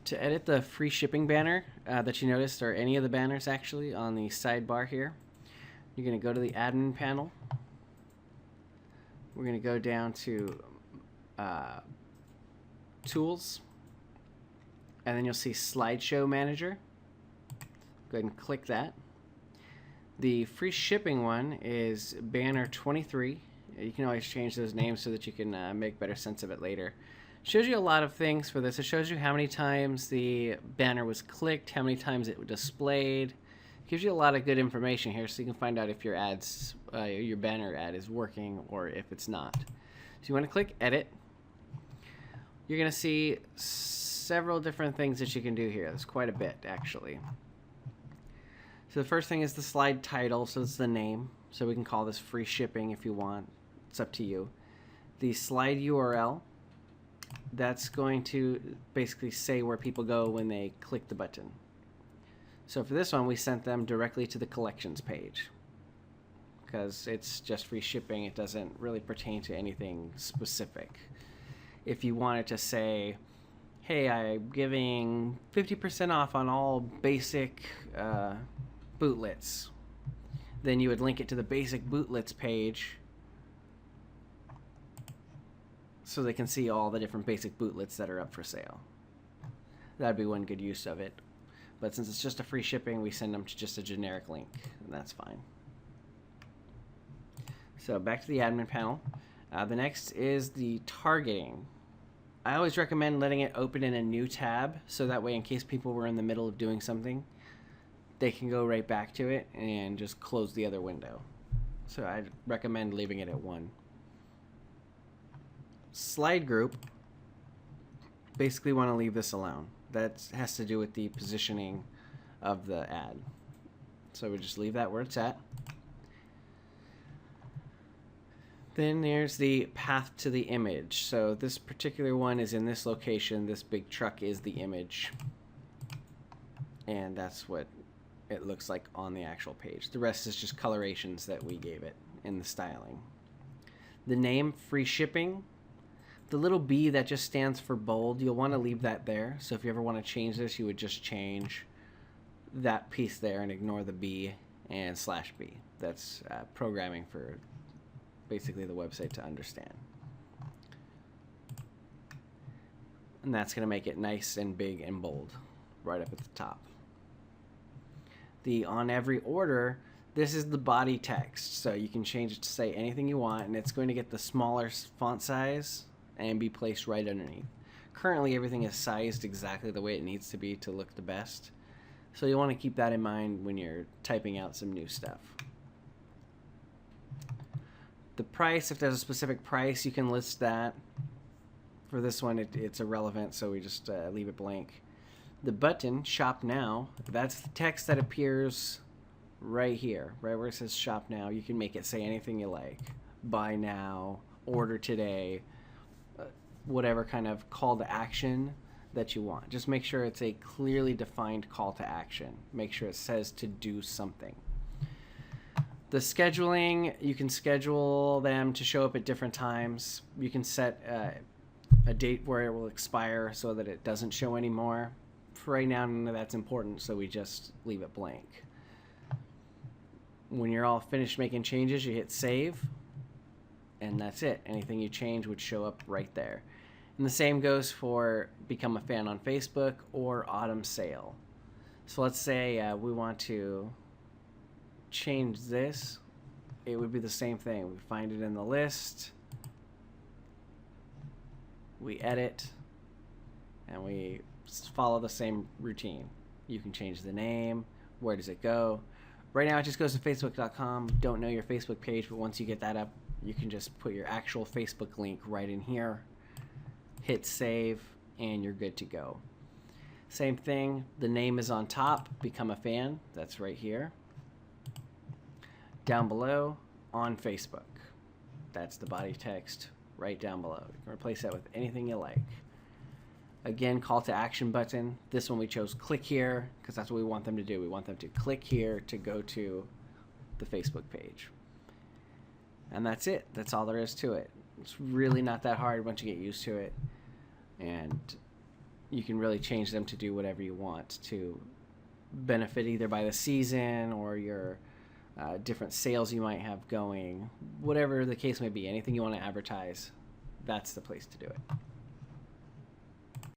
To edit the free shipping banner that you noticed, or any of the banners actually, on the sidebar here, you're going to go to the admin panel. We're going to go down to Tools, and then you'll see Slideshow Manager. Go ahead and click that. The free shipping one is Banner 23. You can always change those names so that you can make better sense of it later. Shows you a lot of things for this. It shows you how many times the banner was clicked, how many times it was displayed. It gives you a lot of good information here, so you can find out if your ads, your banner ad is working or if it's not. So you want to click Edit. You're going to see several different things that you can do here. There's quite a bit, actually. So the first thing is the slide title, so it's the name. So we can call this free shipping if you want. It's up to you. The slide URL. That's going to basically say where people go when they click the button. So for this one, we sent them directly to the collections page because it's just free shipping. It doesn't really pertain to anything specific. If you wanted to say, hey, I'm giving 50% off on all basic bootlets, then you would link it to the basic bootlets page so they can see all the different basic bootlets that are up for sale. That'd be one good use of it. But since it's just a free shipping, we send them to just a generic link, and that's fine. So back to the admin panel. The next is the targeting. I always recommend letting it open in a new tab, so that way in case people were in the middle of doing something, they can go right back to it and just close the other window. So I'd recommend leaving it at 1. Slide group, basically want to leave this alone. That has to do with the positioning of the ad. So we just leave that where it's at. Then there's the path to the image. So this particular one is in this location. This big truck is the image. And that's what it looks like on the actual page. The rest is just colorations that we gave it in the styling. The name, free shipping. The little B that just stands for bold, you'll want to leave that there. So if you ever want to change this, you would just change that piece there and ignore the B and /B. That's programming for basically the website to understand. And that's going to make it nice and big and bold right up at the top. The on every order, this is the body text. So you can change it to say anything you want, and it's going to get the smaller font size and be placed right underneath. Currently, everything is sized exactly the way it needs to be to look the best. So you'll want to keep that in mind when you're typing out some new stuff. The price, if there's a specific price, you can list that. For this one, it's irrelevant, so we just leave it blank. The button, Shop Now, that's the text that appears right here, right where it says Shop Now. You can make it say anything you like. Buy now, order today, whatever kind of call to action that you want. Just make sure it's a clearly defined call to action. Make sure it says to do something. The scheduling, you can schedule them to show up at different times. You can set a date where it will expire so that it doesn't show anymore. For right now, none of that's important, so we just leave it blank. When you're all finished making changes, you hit save, and that's it. Anything you change would show up right there. And the same goes for Become a Fan on Facebook or Autumn Sale. So let's say we want to change this. It would be the same thing. We find it in the list, we edit, and we follow the same routine. You can change the name. Where does it go? Right now it just goes to facebook.com. Don't know your Facebook page, but once you get that up, you can just put your actual Facebook link right in here, hit save, and you're good to go. Same thing, the name is on top, Become a Fan, that's right here. Down below, on Facebook. That's the body text right down below. You can replace that with anything you like. Again, call to action button. This one we chose click here because that's what we want them to do. We want them to click here to go to the Facebook page. And that's it. That's all there is to it. It's really not that hard once you get used to it. And you can really change them to do whatever you want to benefit either by the season or your different sales you might have going. Whatever the case may be, anything you want to advertise, that's the place to do it.